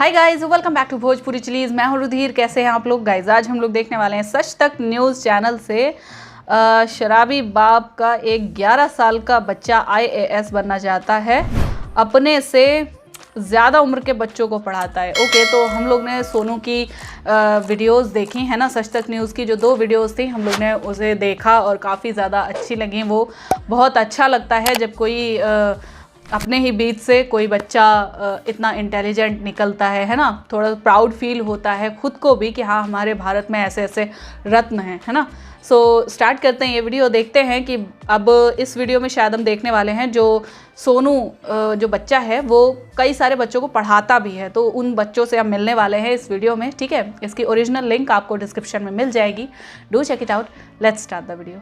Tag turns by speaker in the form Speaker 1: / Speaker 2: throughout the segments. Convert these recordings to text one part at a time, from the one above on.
Speaker 1: Hi guys, welcome back to Bhojpuri chillies. मैं हूँ रुधिर। कैसे हैं आप लोग गाइज? आज हम लोग देखने वाले हैं सच तक न्यूज़ चैनल से शराबी बाप का एक 11 साल का बच्चा IAS बनना चाहता है, अपने से ज़्यादा उम्र के बच्चों को पढ़ाता है। ओके, तो हम लोग ने सोनू की वीडियोस देखी है ना, सच तक न्यूज़ की जो 2 वीडियोस थी, हम लोग ने उसे देखा और काफ़ी ज़्यादा अच्छी लगी। वो बहुत अच्छा लगता है जब कोई अपने ही बीच से कोई बच्चा इतना इंटेलिजेंट निकलता है ना। थोड़ा प्राउड फील होता है खुद को भी कि हाँ, हमारे भारत में ऐसे ऐसे रत्न हैं, है ना। सो स्टार्ट करते हैं ये वीडियो। देखते हैं कि अब इस वीडियो में शायद हम देखने वाले हैं जो सोनू जो बच्चा है वो कई सारे बच्चों को पढ़ाता भी है, तो उन बच्चों से हम मिलने वाले हैं इस वीडियो में। ठीक है, इसकी ओरिजिनल लिंक आपको डिस्क्रिप्शन में मिल जाएगी। Do check it out. Let's start the video.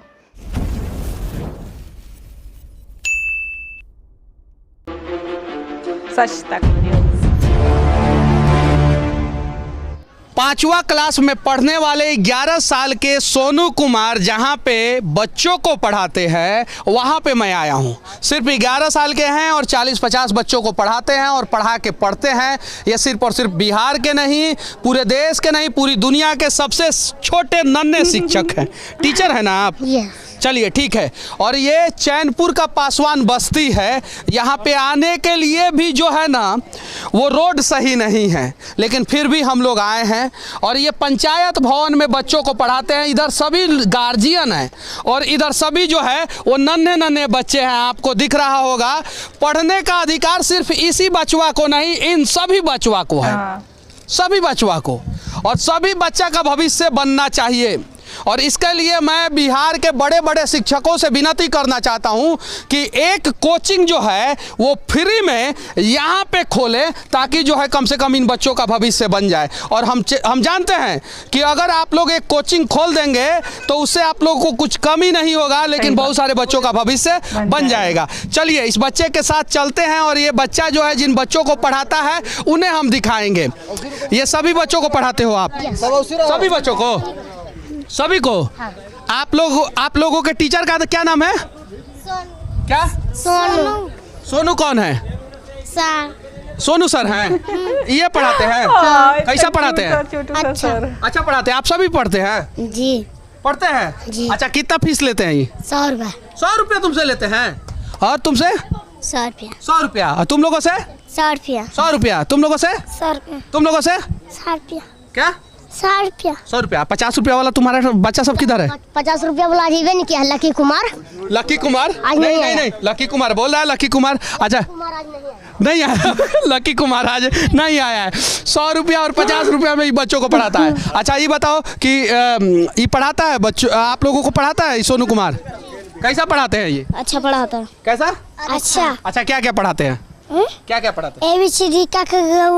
Speaker 1: Sach Tak news.
Speaker 2: 5वां क्लास में पढ़ने वाले 11 साल के सोनू कुमार जहां पे बच्चों को पढ़ाते हैं, वहां पे मैं आया हूं। सिर्फ 11 साल के हैं और 40-50 बच्चों को पढ़ाते हैं और पढ़ा के पढ़ते हैं। ये सिर्फ और सिर्फ बिहार के नहीं, पूरे देश के नहीं, पूरी दुनिया के सबसे छोटे नन्हे शिक्षक हैं। टीचर है ना आप? चलिए ठीक है। और ये चैनपुर का पासवान बस्ती है। यहाँ पे आने के लिए भी जो है ना वो रोड सही नहीं है, लेकिन फिर भी हम लोग आए हैं और ये पंचायत भवन में बच्चों को पढ़ाते हैं। इधर सभी गार्जियन हैं और इधर सभी जो है वो नन्हे नन्हे बच्चे हैं। आपको दिख रहा होगा, पढ़ने का अधिकार सिर्फ इसी बचवा को नहीं, इन सभी बचवा को है। सभी बचवा को, और सभी बच्चा का भविष्य बनना चाहिए। और इसके लिए मैं बिहार के बड़े बड़े शिक्षकों से विनती करना चाहता हूं कि एक कोचिंग जो है वो फ्री में यहाँ पे खोले, ताकि जो है कम से कम इन बच्चों का भविष्य बन जाए। और हम जानते हैं कि अगर आप लोग एक कोचिंग खोल देंगे तो उससे आप लोगों को कुछ कमी नहीं होगा, लेकिन बहुत सारे बच्चों का भविष्य बन जाएगा। चलिए इस बच्चे के साथ चलते हैं और ये बच्चा जो है जिन बच्चों को पढ़ाता है उन्हें हम दिखाएंगे। ये सभी बच्चों को पढ़ाते हो आप? सभी बच्चों को, सभी को। हाँ। आप लोगों के टीचर का क्या नाम है? क्या? सोनू। सोनू कौन है? सर। सोनू सर हैं। ये पढ़ाते हैं? कैसा पढ़ाते हैं? अच्छा पढ़ाते हैं। आप सभी पढ़ते हैं? जी। पढ़ते हैं जी। अच्छा, कितना फीस लेते हैं ये?
Speaker 3: 100 रुपया।
Speaker 2: 100 रुपया तुमसे लेते हैं? और तुमसे?
Speaker 3: 100 रुपया।
Speaker 2: 100 रुपया। और तुम लोगों से?
Speaker 3: 100 रुपया।
Speaker 2: 100 रुपया। तुम लोगों से?
Speaker 3: 100 रुपया।
Speaker 2: तुम लोगों से?
Speaker 3: 100 रुपया।
Speaker 2: क्या?
Speaker 3: 100 रुपया।
Speaker 2: 100 रुपया। 50 रुपया वाला तुम्हारा बच्चा सब किधर है?
Speaker 3: 50 रुपया वाला अजीब नहीं किया। लकी कुमार।
Speaker 2: लकी कुमार?
Speaker 3: आज
Speaker 2: नहीं, लकी कुमार बोल रहा है। लकी कुमार अच्छा नहीं आया। लकी कुमार आज नहीं आया है। 100 रुपया और 50 रुपया में बच्चों को पढ़ाता है। अच्छा ये बताओ कि ये पढ़ाता है बच्चों, आप लोगों को पढ़ाता है सोनू कुमार? कैसा पढ़ाते हैं ये?
Speaker 3: अच्छा पढ़ाता है।
Speaker 2: कैसा?
Speaker 3: अच्छा।
Speaker 2: अच्छा क्या क्या पढ़ाते हैं? क्या क्या पढ़ाते हैं?
Speaker 3: ABCD का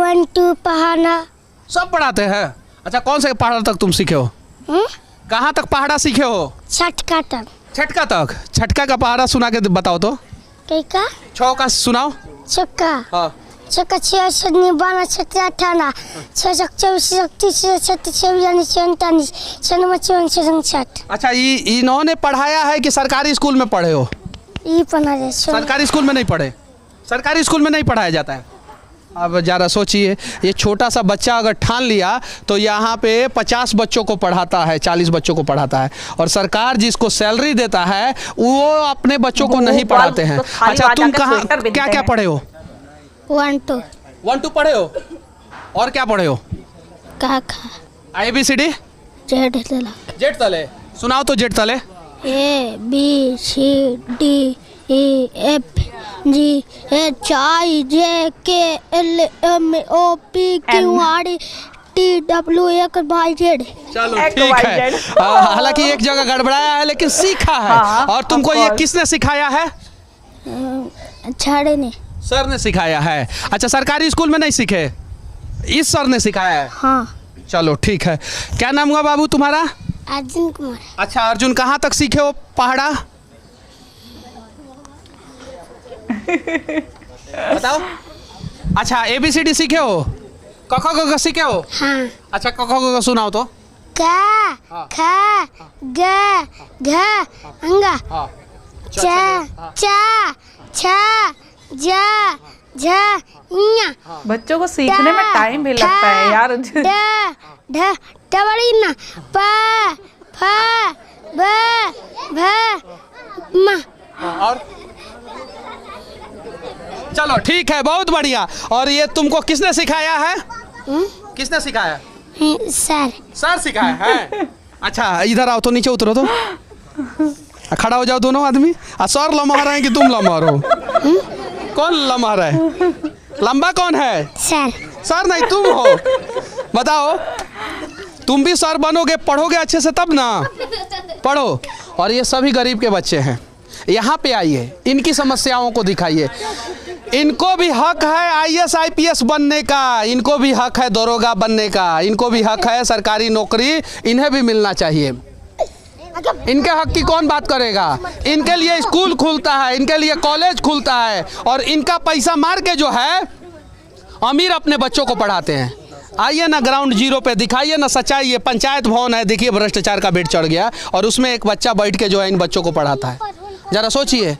Speaker 3: 1 2 पढ़ाना
Speaker 2: सब पढ़ाते हैं। अच्छा कौन से पहाड़ा तक तुम सीखे हो? कहाँ तक पहाड़ा सीखे हो?
Speaker 3: छठका तक।
Speaker 2: छठका तक? छठका का पहाड़ा सुना के बताओ तो।
Speaker 3: कैका?
Speaker 2: छौ सुनाओ।
Speaker 3: छक्का।
Speaker 2: हाँ।
Speaker 3: छक्का 6 7 12 17 18 6 24 36 37 38 39 60।
Speaker 2: अच्छा ये इन्होंने पढ़ाया है कि सरकारी स्कूल में पढ़े हो?
Speaker 3: ये पढ़ा है।
Speaker 2: सरकारी स्कूल में नहीं पढ़े? सरकारी स्कूल में नहीं पढ़ाया जाता है। अब ज़रा सोचिए, ये छोटा सा बच्चा अगर ठान लिया तो यहाँ पे 50 बच्चों को पढ़ाता है, 40 बच्चों को पढ़ाता है, और सरकार जिसको सैलरी देता है वो अपने बच्चों को नहीं पढ़ाते हैं। अच्छा तुम कहाँ क्या क्या पढ़े हो?
Speaker 3: 1 2
Speaker 2: पढ़े हो? और क्या पढ़े हो? ABCD? जेड तले सुनाओ तो। जेड तले?
Speaker 3: ABCD EF G H I J K L M O P Q R T W X Y Z।
Speaker 2: चलो ठीक है। हालांकि एक जगह गड़बड़ाया है लेकिन सीखा है। और तुमको ये किसने सिखाया है? सर ने सिखाया है। अच्छा सरकारी स्कूल में नहीं सीखे, इस सर ने सिखाया है?
Speaker 3: हाँ।
Speaker 2: चलो ठीक है। क्या नाम हुआ बाबू तुम्हारा?
Speaker 3: अर्जुन कुमार।
Speaker 2: अच्छा अर्जुन, कहाँ तक सीखे हो पहाड़ा? बताओ। अच्छा ABCD सीखे हो? क सीखे हो?
Speaker 3: हाँ।
Speaker 2: अच्छा क सुनाओ तो।
Speaker 3: क ख ग घ अंगा च च छ ज झा इया
Speaker 1: बच्चों को सीखने में टाइम भी लगता है यार।
Speaker 3: ड ढ डबड़ी ना प फ ब भ म।
Speaker 2: और चलो ठीक है, बहुत बढ़िया। और ये तुमको किसने सिखाया है? किसने सिखाया?
Speaker 3: सर।
Speaker 2: सर सिखाया है। अच्छा इधर आओ तो, नीचे उतरो तो, खड़ा हो जाओ दोनों आदमी। सर लम्हा रहे हैं कि तुम लम्हा हो? कौन लम्हा रहा है? लंबा कौन है?
Speaker 3: सर।
Speaker 2: सर नहीं तुम हो। बताओ, तुम भी सर बनोगे, पढ़ोगे अच्छे से तब ना। पढ़ो। और ये सभी गरीब के बच्चे हैं, यहाँ पे आइए, इनकी समस्याओं को दिखाइए। इनको भी हक है IAS IPS बनने का, इनको भी हक है दरोगा बनने का, इनको भी हक है सरकारी नौकरी, इन्हें भी मिलना चाहिए। इनके हक की कौन बात करेगा? इनके लिए स्कूल खुलता है, इनके लिए कॉलेज खुलता है, और इनका पैसा मार के जो है अमीर अपने बच्चों को पढ़ाते हैं। आइए ना ग्राउंड जीरो पे, दिखाइए ना सच्चाई। ये पंचायत भवन है, देखिए भ्रष्टाचार का बेट चढ़ गया, और उसमें एक बच्चा बैठ के जो है इन बच्चों को पढ़ाता है। जरा सोचिए,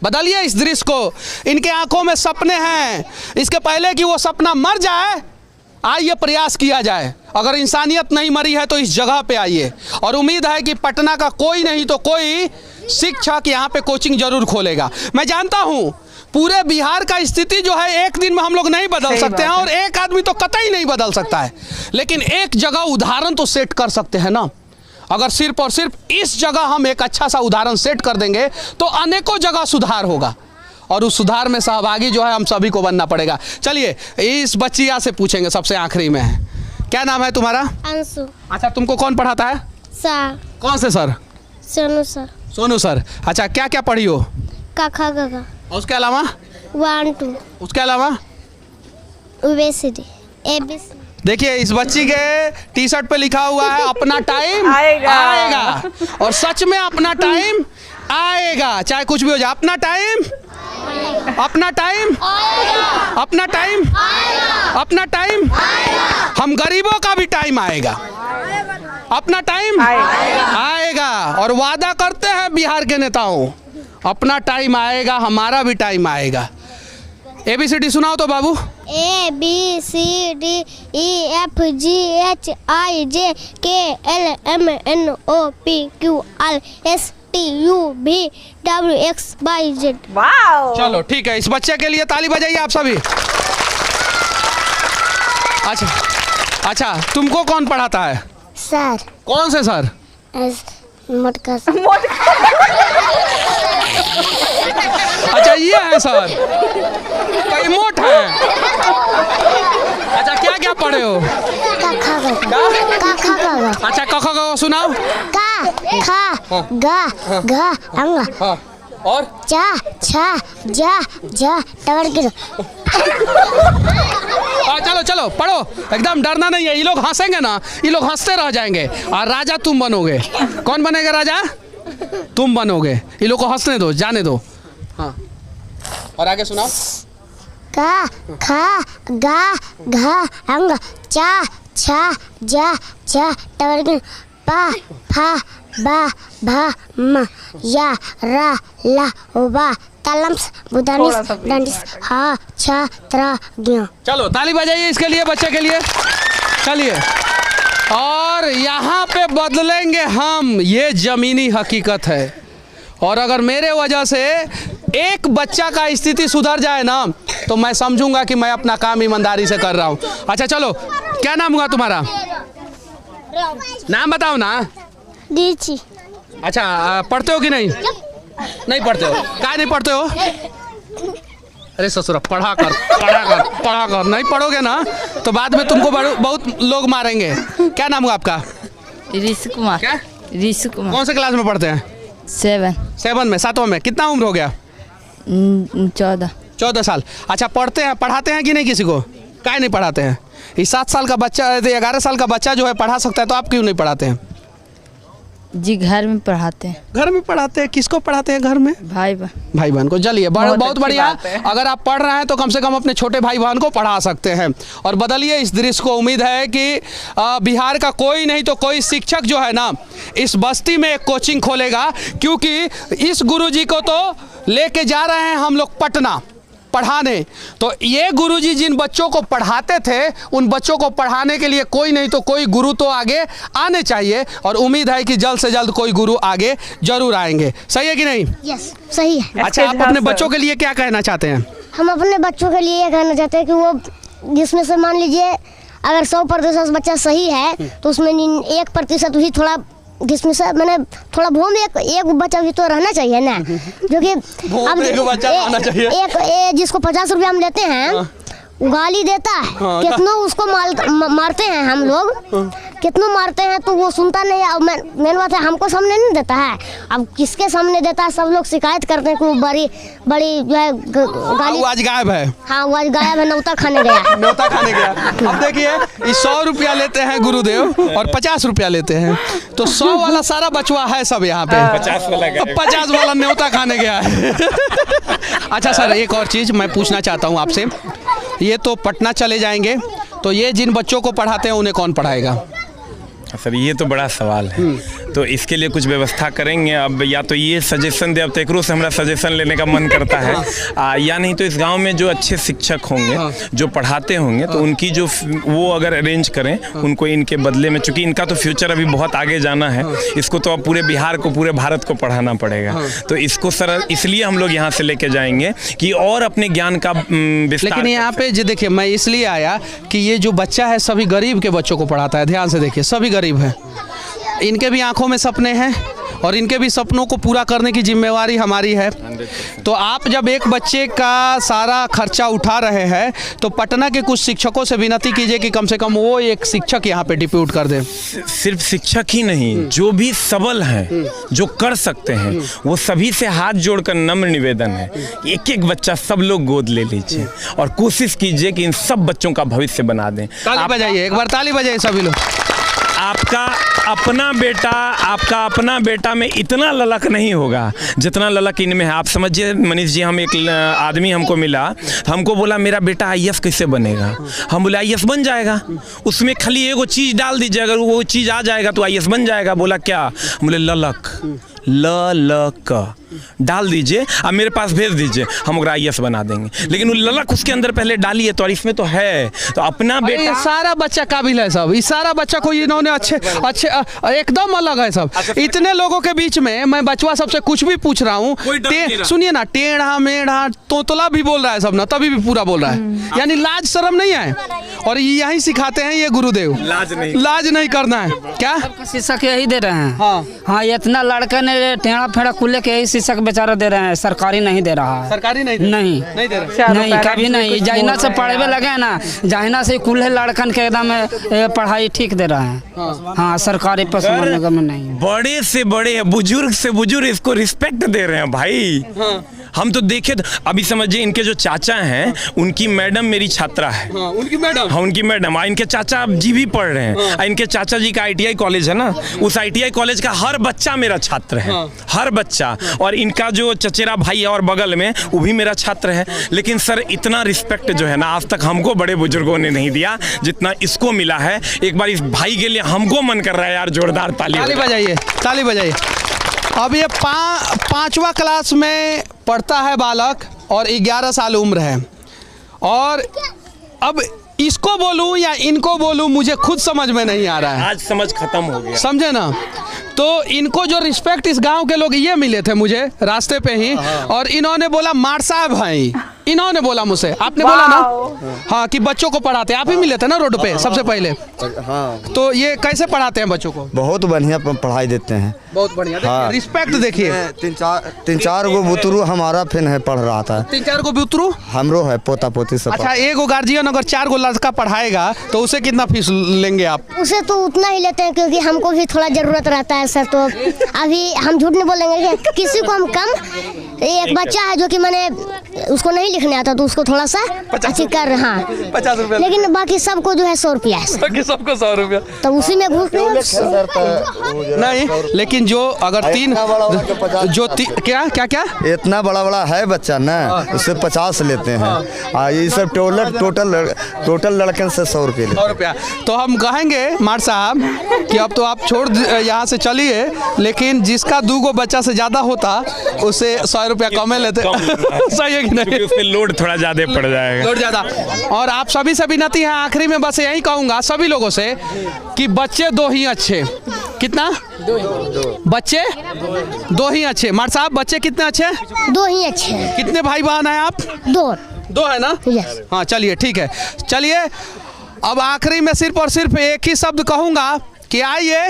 Speaker 2: बदलिए इस दृश्य को। इनके आंखों में सपने हैं, इसके पहले कि वो सपना मर जाए आइए प्रयास किया जाए। अगर इंसानियत नहीं मरी है तो इस जगह पे आइए, और उम्मीद है कि पटना का कोई नहीं तो कोई शिक्षक यहाँ पे कोचिंग जरूर खोलेगा। मैं जानता हूँ पूरे बिहार का स्थिति जो है एक दिन में हम लोग नहीं बदल सकते हैं, और एक आदमी तो कतई नहीं बदल सकता है, लेकिन एक जगह उदाहरण तो सेट कर सकते हैं ना। अगर सिर्फ और सिर्फ इस जगह हम एक अच्छा सा उदाहरण सेट कर देंगे तो अनेकों जगह सुधार होगा, और उस सुधार में सहभागी जो है हम सभी को बनना पड़ेगा। चलिए इस बच्चिया से पूछेंगे, सबसे आखिरी में है। क्या नाम है तुम्हारा?
Speaker 3: अंशु।
Speaker 2: अच्छा तुमको कौन पढ़ाता है?
Speaker 3: सर।
Speaker 2: कौन से sir?
Speaker 3: Sonu sir.
Speaker 2: Sonu sir. अच्छा क्या क्या पढ़ी हो?
Speaker 3: काखा गगा।
Speaker 2: उसके अलावा?
Speaker 3: 1 2।
Speaker 2: उसके अलावा?
Speaker 3: ABCD ABC।
Speaker 2: देखिए इस बच्ची के टी शर्ट पे लिखा हुआ है अपना टाइम
Speaker 1: आएगा।
Speaker 2: आएगा, और सच में अपना टाइम आएगा, चाहे कुछ भी हो जाए। अपना टाइम, अपना टाइम, अपना टाइम, अपना टाइम, हम गरीबों का भी टाइम आएगा, अपना टाइम आएगा। और वादा करते हैं बिहार के नेताओं, अपना टाइम आएगा, हमारा भी टाइम आएगा। ABCD सुनाओ तो बाबू।
Speaker 3: ABCD EFG HIJ KLMNOP QRSTUVWXYZ।
Speaker 1: Wow,
Speaker 2: चलो ठीक है, इस बच्चे के लिए ताली बजाइए आप सभी। अच्छा तुमको कौन पढ़ाता है?
Speaker 3: सर।
Speaker 2: कौन से सर?
Speaker 3: मोटका सर।
Speaker 2: अच्छा ये है सर, कई मोट है। अच्छा क्या क्या पढ़े हो?
Speaker 3: काखा गगा।
Speaker 2: अच्छा कखा ग सुनाओ।
Speaker 3: का खा गा घा अंगा।
Speaker 2: हाँ, और
Speaker 3: चा छा जा जा टवर गिर।
Speaker 2: चलो चलो पढ़ो, एकदम डरना नहीं है। ये लोग हंसेंगे ना, ये लोग हंसते रह जाएंगे, और राजा तुम बनोगे। कौन बनेगा राजा? तुम बनोगे। ये लोग को हंसने दो, जाने दो। हाँ और आगे सुनाओ।
Speaker 3: का खा गा घा अंग चा छा जा जा टवर गिर। पा फा बा भा म या रा ला बा तालम्स बुदानिस डंडिस हा छा त्रा गिया।
Speaker 2: चलो ताली बजाइए इसके लिए, बच्चे के लिए। चलिए, और यहाँ पे बदलेंगे हम, ये जमीनी हकीकत है। और अगर मेरे वजह से एक बच्चा का स्थिति सुधर जाए ना, तो मैं समझूंगा कि मैं अपना काम ईमानदारी से कर रहा हूँ। अच्छा चलो, क्या नाम हुआ तुम्हारा? नाम बताओ ना।
Speaker 3: दीची।
Speaker 2: अच्छा पढ़ते हो कि नहीं? नहीं पढ़ते हो? क्या नहीं पढ़ते हो? अरे ससुरा, पढ़ा कर पढ़ा कर पढ़ा कर। नहीं पढ़ोगे ना तो बाद में तुमको बहुत लोग मारेंगे। क्या नाम हुआ आपका?
Speaker 4: ऋषि कुमार।
Speaker 2: क्या?
Speaker 4: ऋषि कुमार।
Speaker 2: कौन से क्लास में पढ़ते हैं?
Speaker 4: 7
Speaker 2: में, 7वां में। कितना उम्र हो गया? 14 साल। अच्छा पढ़ते हैं, पढ़ाते हैं कि नहीं किसी को? क्या नहीं पढ़ाते हैं? ये 7 साल का बच्चा, 11 साल का बच्चा जो है पढ़ा सकता है, तो आप क्यों नहीं पढ़ाते हैं?
Speaker 4: जी घर में पढ़ाते हैं।
Speaker 2: घर में पढ़ाते हैं? किसको पढ़ाते हैं घर में?
Speaker 4: भाई
Speaker 2: बहन को। चलिए बहुत बढ़िया। अगर आप पढ़ रहे हैं तो कम से कम अपने छोटे भाई बहन को पढ़ा सकते हैं। और बदलिए इस दृश्य को। उम्मीद है कि बिहार का कोई नहीं तो कोई शिक्षक जो है ना, इस बस्ती में एक कोचिंग खोलेगा, क्योंकि इस गुरुजी को तो लेके जा रहे हैं हम लोग पटना, पढ़ाने। तो ये गुरुजी जिन बच्चों को पढ़ाते थे, उन बच्चों को पढ़ाने के लिए कोई नहीं तो कोई गुरु तो आगे आने चाहिए, और उम्मीद है कि जल्द से जल्द कोई गुरु आगे जरूर आएंगे। सही है कि नहीं?
Speaker 3: यस, सही है।
Speaker 2: अच्छा, आप अपने बच्चों के लिए क्या कहना चाहते हैं?
Speaker 3: हम अपने बच्चों के लिए ये कहना चाहते हैं कि वो जिसमें से मान लीजिए अगर 100% बच्चा सही है तो उसमें 1% भी थोड़ा जिसमें से मैंने थोड़ा भूम एक बच्चा भी तो रहना चाहिए ना, जो कि अब एक जिसको 50 रुपया हम लेते हैं गाली देता है, कितनों उसको मारते हैं हम लोग, कितनों मारते हैं तो वो सुनता नहीं है। अब मेन बात है हमको सामने नहीं देता है, अब किसके सामने देता है? सब लोग शिकायत करते हैं कि वो बड़ी जो है गाली।
Speaker 2: आज गायब है।
Speaker 3: हाँ, वो आज गायब है, नौता खाने गया है।
Speaker 2: नौता खाने गया। अब देखिए, 100 रुपया लेते हैं गुरुदेव और 50 रुपया लेते हैं, तो 100 वाला सारा बचवा है सब यहाँ पे, 50 वाला न्योता खाने गया है। अच्छा सर, एक और चीज़ मैं पूछना चाहता हूँ आपसे, ये तो पटना चले जाएंगे, तो ये जिन बच्चों को पढ़ाते हैं उन्हें कौन पढ़ाएगा?
Speaker 5: सर ये तो बड़ा सवाल है, तो इसके लिए कुछ व्यवस्था करेंगे। अब या तो ये सजेशन दे, अब तेकरो से हमारा सजेशन लेने का मन करता है, या नहीं तो इस गांव में जो अच्छे शिक्षक होंगे जो पढ़ाते होंगे तो उनकी जो वो अगर अरेंज करें उनको इनके बदले में, चूँकि इनका तो फ्यूचर अभी बहुत आगे जाना है, इसको तो अब पूरे बिहार को पूरे भारत को पढ़ाना पड़ेगा, तो इसको सर इसलिए हम लोग यहाँ से लेके जाएंगे कि और अपने ज्ञान का विस्तार।
Speaker 2: लेकिन यहाँ पे जो देखिए, मैं इसलिए आया कि ये जो बच्चा है सभी गरीब के बच्चों को पढ़ाता है, ध्यान से देखिए, सभी गरीब है, इनके भी आंखों में सपने हैं और इनके भी सपनों को पूरा करने की जिम्मेवारी हमारी है। तो आप जब एक बच्चे का सारा खर्चा उठा रहे हैं तो पटना के कुछ शिक्षकों से विनती कीजिए कि कम से कम वो एक शिक्षक यहाँ पे डिप्यूट कर दें।
Speaker 5: सिर्फ शिक्षक ही नहीं, जो भी सबल हैं, जो कर सकते हैं, वो सभी से हाथ जोड़कर नम्र निवेदन है, एक एक बच्चा सब लोग गोद ले लीजिए और कोशिश कीजिए कि इन सब बच्चों का भविष्य बना दें।
Speaker 2: ताली बजाइए, एक बार ताली बजाइए सभी लोग।
Speaker 5: आपका अपना बेटा में इतना ललक नहीं होगा जितना ललक इनमें है। आप समझिए मनीष जी, हम एक आदमी हमको मिला, हमको बोला मेरा बेटा IAS कैसे बनेगा? हम बोले IAS बन जाएगा, उसमें खाली एगो चीज़ डाल दीजिए, अगर वो चीज़ आ जाएगा तो IAS बन जाएगा। बोला क्या? हम बोले ललक, ललक डाल दीजिए, अब मेरे पास भेज दीजिए, हम ओकरा IAS बना देंगे। लेकिन वो ललक उसके अंदर पहले डालिए, तो इसमें तो है, तो अपना बेटा
Speaker 2: सारा बच्चा काबिल है सब, इस सारा बच्चा को इन्होंने अच्छे एकदम अलग है सब। इतने लोगों के बीच में मैं बचवा सबसे कुछ भी पूछ रहा हूँ, सुनिए ना, टेढ़ा मेढ़ा तोतला भी बोल रहा है सब ना, तभी भी पूरा बोल रहा है, यानी लाज शर्म नहीं है। और यही सिखाते हैं ये गुरुदेव, लाज नहीं करना है। क्या
Speaker 6: शिक्षक यही दे रहे हैं? हाँ, इतना लड़का ने टेढ़ा फेड़ा खुले के यही शिक्षक बेचारा दे रहे हैं, सरकारी नहीं दे रहा है।
Speaker 2: सरकारी नहीं दे रहा,
Speaker 6: नहीं कभी नहीं। जहिना से पढ़े लगे ना, जहिना से कुल्हे लड़कन के एकदम पढ़ाई ठीक दे रहा है। हाँ, सरकारी पसंद निगम में नहीं।
Speaker 5: बड़े से बड़े, बुजुर्ग से बुजुर्ग इसको रिस्पेक्ट दे रहे हैं भाई। हम तो देखे, अभी समझिए इनके जो चाचा हैं उनकी मैडम मेरी छात्रा है।
Speaker 2: उनकी मैडम?
Speaker 5: हाँ, उनकी मैडम। इनके चाचा जी भी पढ़ रहे हैं, इनके चाचा जी का ITI कॉलेज है ना, उस ITI कॉलेज का हर बच्चा मेरा छात्र है, हर बच्चा। और इनका जो चचेरा भाई है और बगल में, वो भी मेरा छात्र है। लेकिन सर इतना रिस्पेक्ट जो है ना, आज तक हमको बड़े बुजुर्गों ने नहीं दिया जितना इसको मिला है। एक बार इस भाई के लिए हमको मन कर रहा है यार, जोरदार ताली
Speaker 2: बजाइए, ताली बजाइए। अब ये 5वां क्लास में पढ़ता है बालक और 11 साल उम्र है, और अब इसको बोलूं या इनको बोलूं मुझे खुद समझ में नहीं आ रहा है।
Speaker 5: आज समझ खत्म हो गया,
Speaker 2: समझे ना? तो इनको जो रिस्पेक्ट इस गांव के लोग ये मिले थे मुझे रास्ते पे ही, और इन्होंने बोला मार साहब भाई, इन्होंने बोला मुझसे, आपने बोला ना हाँ कि बच्चों को पढ़ाते, आप ही मिले थे ना रोड पे सबसे पहले।
Speaker 7: हाँ,
Speaker 2: तो ये कैसे पढ़ाते हैं बच्चों को?
Speaker 7: बहुत बढ़िया पढ़ाई देते हैं,
Speaker 2: बहुत बढ़िया। हाँ। रिस्पेक्ट देखिए,
Speaker 7: तीन चार गो बुतरू हमारा फिर है पढ़ रहा था।
Speaker 2: 3-4 गो बुतरू हमरो
Speaker 7: है, पोता पोती सब।
Speaker 2: अच्छा, एगो गार्जियन अगर 4 गो लड़का पढ़ाएगा तो उसे कितना फीस लेंगे आप?
Speaker 3: उसे तो उतना ही लेते हैं क्योंकि हमको भी थोड़ा जरूरत रहता है सर। तो अभी हम झूठ नहीं बोलेंगे, किसी को हम कम, एक बच्चा है जो कि मैंने उसको नहीं लिखने आता तो उसको थोड़ा सा अच्छी कर रहे हैं
Speaker 2: 50 रुपया,
Speaker 3: लेकिन बाकी सबको जो है 100 रुपया है,
Speaker 2: सबको 100 रुपया,
Speaker 3: तो उसी में घूस
Speaker 7: नहीं।
Speaker 2: लेकिन जो अगर 3 जो क्या क्या क्या
Speaker 7: इतना बड़ा है बच्चा ना, उससे 50 लेते हैं। ये सब टोटल लड़के से 100 रुपया।
Speaker 2: तो हम कहेंगे मार साहब कि अब तो आप छोड़ यहाँ से चलिए, लेकिन जिसका 2 गो बच्चा से ज्यादा होता उसे 100 रुपया कम लेते। सही है कि नहीं?
Speaker 5: लोड थोड़ा ज़्यादा पड़ जाएगा।
Speaker 2: लोड ज़्यादा। और आप सभी से विनती है, आखिरी में बस यही कहूँगा सभी लोगों से कि बच्चे दो ही अच्छे। कितना? बच्चे दो ही अच्छे। मार साहब, बच्चे कितने अच्छे?
Speaker 3: दो ही अच्छे हैं।
Speaker 2: कितने भाई बहन हैं आप?
Speaker 3: दो
Speaker 2: है ना?
Speaker 3: यस।
Speaker 2: हाँ चलिए ठीक है। चलिए अब आखिरी में सिर्फ और सिर्फ एक ही शब्द कहूँगा कि आइए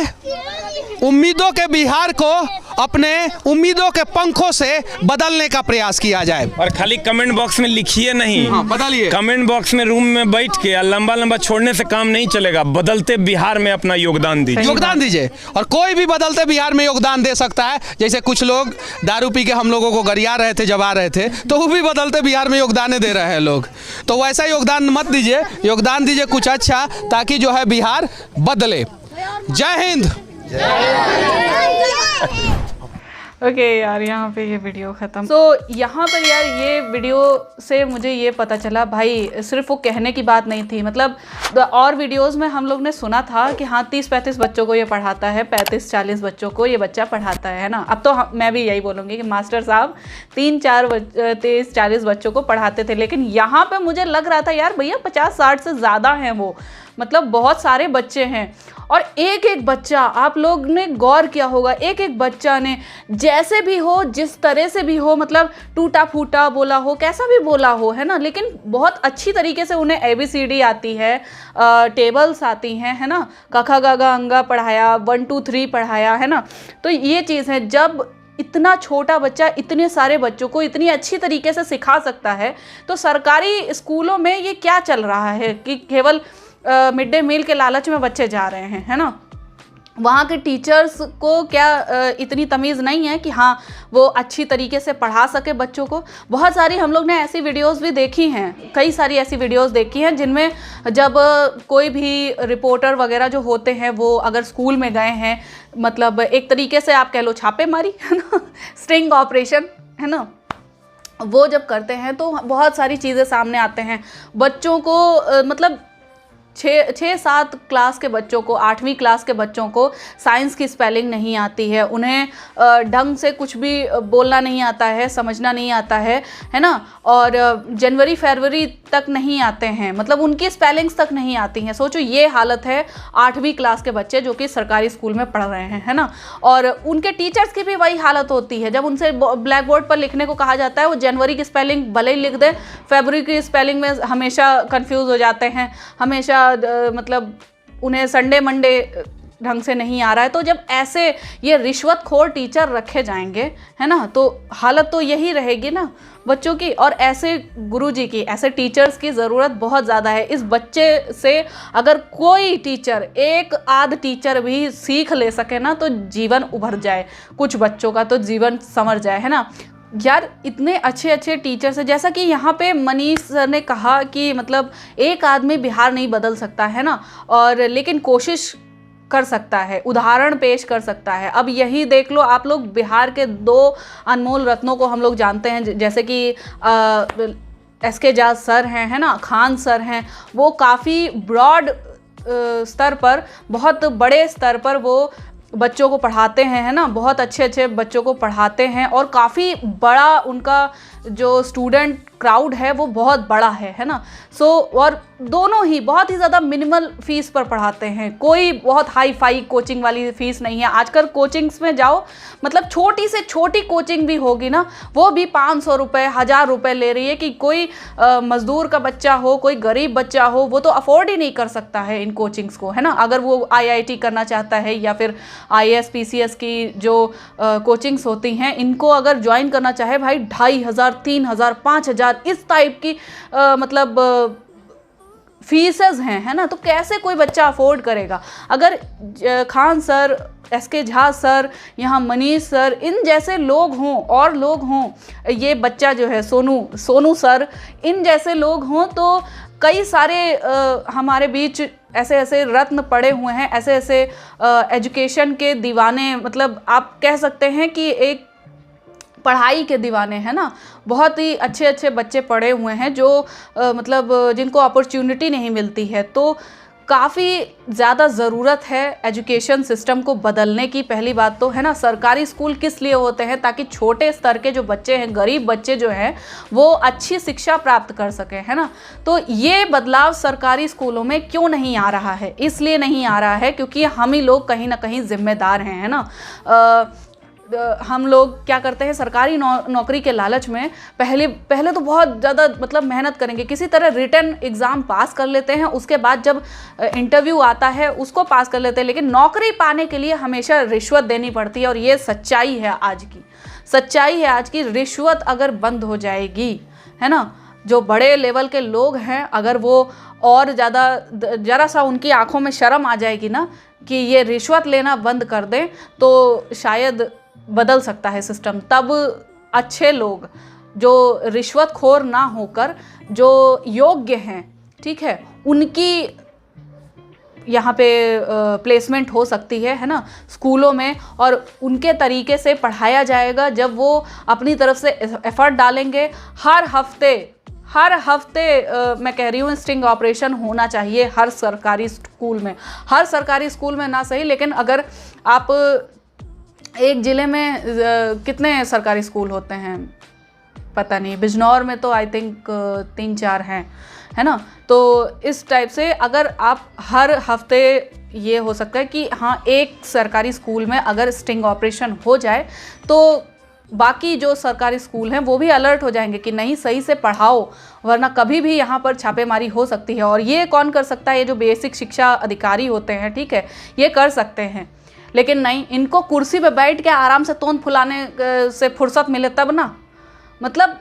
Speaker 2: उम्मीदों के बिहार को अपने उम्मीदों के पंखों से बदलने का प्रयास किया जाए।
Speaker 5: और खाली कमेंट बॉक्स में लिखिए नहीं,
Speaker 2: हाँ, बदलिए।
Speaker 5: कमेंट बॉक्स में रूम में बैठ के लंबा लंबा छोड़ने से काम नहीं चलेगा। बदलते बिहार में अपना योगदान दीजिए।
Speaker 2: योगदान दीजिए। और कोई भी बदलते बिहार में योगदान दे सकता है। जैसे कुछ लोग दारू पी के हम लोगों को गरिया रहे थे जब आ रहे थे, तो वो भी बदलते बिहार में योगदान दे रहे हैं लोग। तो वैसा योगदान मत दीजिए, योगदान दीजिए कुछ अच्छा, ताकि जो है बिहार बदले। जय हिंद।
Speaker 1: ओके यार, यहाँ पे ये वीडियो ख़त्म। तो यहाँ पर यार ये वीडियो से मुझे ये पता चला भाई, सिर्फ वो कहने की बात नहीं थी। मतलब और वीडियोस में हम लोग ने सुना था कि हाँ 30-35 बच्चों को ये पढ़ाता है, 35-40 बच्चों को ये बच्चा पढ़ाता है ना। अब तो मैं भी यही बोलूँगी कि मास्टर साहब 30-40 बच्चों को पढ़ाते थे। लेकिन यहाँ पर मुझे लग रहा था यार भैया 50-60 से ज़्यादा हैं वो, मतलब बहुत सारे बच्चे हैं। और एक एक बच्चा, आप लोग ने गौर किया होगा, एक एक बच्चा ने जैसे भी हो, जिस तरह से भी हो, मतलब टूटा फूटा बोला हो, कैसा भी बोला हो, है ना, लेकिन बहुत अच्छी तरीके से उन्हें ABCD आती है, टेबल्स आती हैं, है ना, कखा गागा अंगा पढ़ाया, 1 2 3 पढ़ाया, है ना। तो ये चीज़ है, जब इतना छोटा बच्चा इतने सारे बच्चों को इतनी अच्छी तरीके से सिखा सकता है, तो सरकारी स्कूलों में ये क्या चल रहा है कि केवल मिड डे मील के लालच में बच्चे जा रहे हैं, है ना। वहाँ के टीचर्स को क्या इतनी तमीज़ नहीं है कि हाँ वो अच्छी तरीके से पढ़ा सके बच्चों को। बहुत सारी हम लोग ने ऐसी वीडियोस भी देखी हैं, कई सारी ऐसी वीडियोस देखी हैं जिनमें जब कोई भी रिपोर्टर वगैरह जो होते हैं वो अगर स्कूल में गए हैं, मतलब एक तरीके से आप कह लो छापेमारी, है ना, स्टिंग ऑपरेशन, है ना, वो जब करते हैं तो बहुत सारी चीज़ें सामने आते हैं। बच्चों को मतलब 6-7 क्लास के बच्चों को, 8वीं क्लास के बच्चों को साइंस की स्पेलिंग नहीं आती है, उन्हें ढंग से कुछ भी बोलना नहीं आता है, समझना नहीं आता है ना। और जनवरी फरवरी तक नहीं आते हैं, मतलब उनकी स्पेलिंग्स तक नहीं आती हैं। सोचो ये हालत है 8वीं क्लास के बच्चे जो कि सरकारी स्कूल में पढ़ रहे हैं, है ना। और उनके टीचर्स की भी वही हालत होती है, जब उनसे ब्लैक बोर्ड पर लिखने को कहा जाता है, वो जनवरी की स्पेलिंग भले ही लिख दे, फरवरी की स्पेलिंग में हमेशा कंफ्यूज हो जाते हैं, हमेशा मतलब उन्हें संडे मंडे ढंग से नहीं आ रहा है। तो जब ऐसे ये रिश्वतखोर टीचर रखे जाएंगे, है ना, तो हालत तो यही रहेगी ना बच्चों की। और ऐसे गुरुजी की, ऐसे टीचर्स की ज़रूरत बहुत ज़्यादा है। इस बच्चे से अगर कोई टीचर, एक आध टीचर भी सीख ले सके ना, तो जीवन उभर जाए, कुछ बच्चों का तो जीवन संवर जाए, है ना। यार इतने अच्छे अच्छे टीचर्स हैं, जैसा कि यहाँ पे मनीष सर ने कहा कि मतलब एक आदमी बिहार नहीं बदल सकता, है ना, और लेकिन कोशिश कर सकता है, उदाहरण पेश कर सकता है। अब यही देख लो आप लोग, बिहार के 2 अनमोल रत्नों को हम लोग जानते हैं, जैसे कि SK जाज सर हैं, है ना, खान सर हैं। वो काफ़ी ब्रॉड स्तर पर, बहुत बड़े स्तर पर वो बच्चों को पढ़ाते हैं, है ना, बहुत अच्छे अच्छे बच्चों को पढ़ाते हैं। और काफ़ी बड़ा उनका जो स्टूडेंट क्राउड है वो बहुत बड़ा है ना। सो और दोनों ही बहुत ही ज़्यादा मिनिमल फ़ीस पर पढ़ाते हैं, कोई बहुत हाई फाई कोचिंग वाली फ़ीस नहीं है। आजकल कोचिंग्स में जाओ, मतलब छोटी से छोटी कोचिंग भी होगी ना, वो भी 500 रुपये 1000 रुपये ले रही है कि कोई मज़दूर का बच्चा हो, कोई गरीब बच्चा हो, वो तो अफोर्ड ही नहीं कर सकता है इन कोचिंग्स को, है ना। अगर वो IIT करना चाहता है या फिर IAS PCS की जो कोचिंग्स होती हैं, इनको अगर ज्वाइन करना चाहे भाई 2500 3000 5000 इस टाइप की मतलब फीसेस हैं, है ना। तो कैसे कोई बच्चा अफोर्ड करेगा। अगर Khan sir, SK Jha sir, यहाँ मनीष सर, इन जैसे लोग हों और लोग हों, ये बच्चा जो है सोनू सर, इन जैसे लोग हों, तो कई सारे हमारे बीच ऐसे ऐसे रत्न पड़े हुए हैं, ऐसे ऐसे एजुकेशन के दीवाने, मतलब आप कह सकते हैं कि एक पढ़ाई के दीवाने, हैं ना। बहुत ही अच्छे अच्छे बच्चे पढ़े हुए हैं जो मतलब जिनको अपॉर्चुनिटी नहीं मिलती है। तो काफ़ी ज़्यादा ज़रूरत है एजुकेशन सिस्टम को बदलने की। पहली बात तो है ना, सरकारी स्कूल किस लिए होते हैं? ताकि छोटे स्तर के जो बच्चे हैं, गरीब बच्चे जो हैं, वो अच्छी शिक्षा प्राप्त कर सकें, है ना। तो ये बदलाव सरकारी स्कूलों में क्यों नहीं आ रहा है? इसलिए नहीं आ रहा है क्योंकि हम ही लोग कहीं ना कहीं जिम्मेदार हैं, है ना। हम लोग क्या करते हैं, सरकारी नौकरी के लालच में पहले तो बहुत ज़्यादा मतलब मेहनत करेंगे, किसी तरह रिटन एग्ज़ाम पास कर लेते हैं, उसके बाद जब इंटरव्यू आता है उसको पास कर लेते हैं, लेकिन नौकरी पाने के लिए हमेशा रिश्वत देनी पड़ती है। और ये सच्चाई है आज की, सच्चाई है आज की। रिश्वत अगर बंद हो जाएगी, है ना, जो बड़े लेवल के लोग हैं अगर वो और ज़्यादा ज़रा सा उनकी आंखों में शर्म आ जाएगी ना कि ये रिश्वत लेना बंद कर दें, तो शायद बदल सकता है सिस्टम। तब अच्छे लोग जो रिश्वतखोर ना होकर जो योग्य हैं, ठीक है, उनकी यहाँ पे प्लेसमेंट हो सकती है ना, स्कूलों में, और उनके तरीके से पढ़ाया जाएगा। जब वो अपनी तरफ से एफर्ट डालेंगे, हर हफ्ते मैं कह रही हूँ स्टिंग ऑपरेशन होना चाहिए हर सरकारी स्कूल में। हर सरकारी स्कूल में ना सही, लेकिन अगर आप एक ज़िले में कितने सरकारी स्कूल होते हैं पता नहीं, बिजनौर में तो आई थिंक 3-4 हैं, है ना। तो इस टाइप से अगर आप हर हफ्ते, ये हो सकता है कि हाँ एक सरकारी स्कूल में अगर स्टिंग ऑपरेशन हो जाए तो बाकी जो सरकारी स्कूल हैं वो भी अलर्ट हो जाएंगे कि नहीं, सही से पढ़ाओ, वरना कभी भी यहाँ पर छापेमारी हो सकती है। और ये कौन कर सकता है? ये जो बेसिक शिक्षा अधिकारी होते हैं, ठीक है, ये कर सकते हैं। लेकिन नहीं, इनको कुर्सी पे बैठ के आराम से तोंद फुलाने से फुर्सत मिले तब ना, मतलब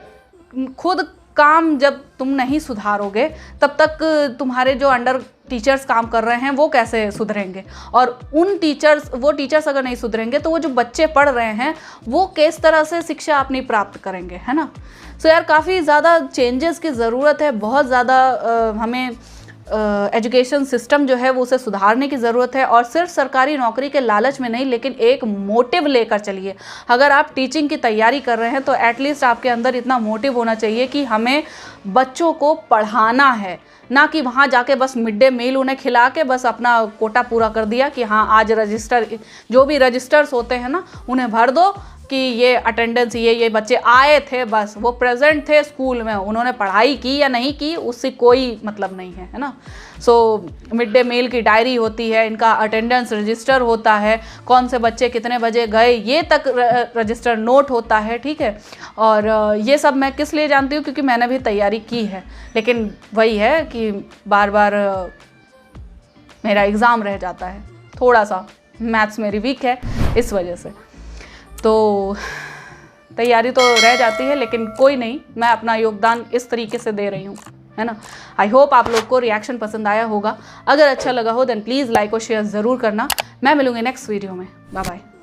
Speaker 1: खुद काम जब तुम नहीं सुधारोगे तब तक तुम्हारे जो अंडर टीचर्स काम कर रहे हैं वो कैसे सुधरेंगे? और वो टीचर्स अगर नहीं सुधरेंगे तो वो जो बच्चे पढ़ रहे हैं वो किस तरह से शिक्षा अपनी प्राप्त करेंगे, है ना। सो यार काफ़ी ज़्यादा चेंजेस की ज़रूरत है, बहुत ज़्यादा हमें एजुकेशन सिस्टम जो है वो उसे सुधारने की ज़रूरत है। और सिर्फ सरकारी नौकरी के लालच में नहीं, लेकिन एक मोटिव लेकर चलिए। अगर आप टीचिंग की तैयारी कर रहे हैं तो एटलीस्ट आपके अंदर इतना मोटिव होना चाहिए कि हमें बच्चों को पढ़ाना है, ना कि वहाँ जाके बस मिड डे मील उन्हें खिला के बस अपना कोटा पूरा कर दिया कि हाँ आज रजिस्टर, जो भी रजिस्टर्स होते हैं ना उन्हें भर दो कि ये अटेंडेंस, ये बच्चे आए थे, बस वो प्रेजेंट थे स्कूल में, उन्होंने पढ़ाई की या नहीं की उससे कोई मतलब नहीं है ना। सो मिड डे मील की डायरी होती है, इनका अटेंडेंस रजिस्टर होता है, कौन से बच्चे कितने बजे गए ये तक रजिस्टर नोट होता है, ठीक है। और ये सब मैं किस लिए जानती हूँ? क्योंकि मैंने भी तैयारी की है, लेकिन वही है कि बार बार मेरा एग्ज़ाम रह जाता है, थोड़ा सा मैथ्स मेरी वीक है इस वजह से, तो तैयारी तो रह जाती है, लेकिन कोई नहीं, मैं अपना योगदान इस तरीके से दे रही हूँ, है ना। आई होप आप लोग को रिएक्शन पसंद आया होगा। अगर अच्छा लगा हो देन प्लीज़ लाइक और शेयर ज़रूर करना। मैं मिलूँगी नेक्स्ट वीडियो में। Bye bye.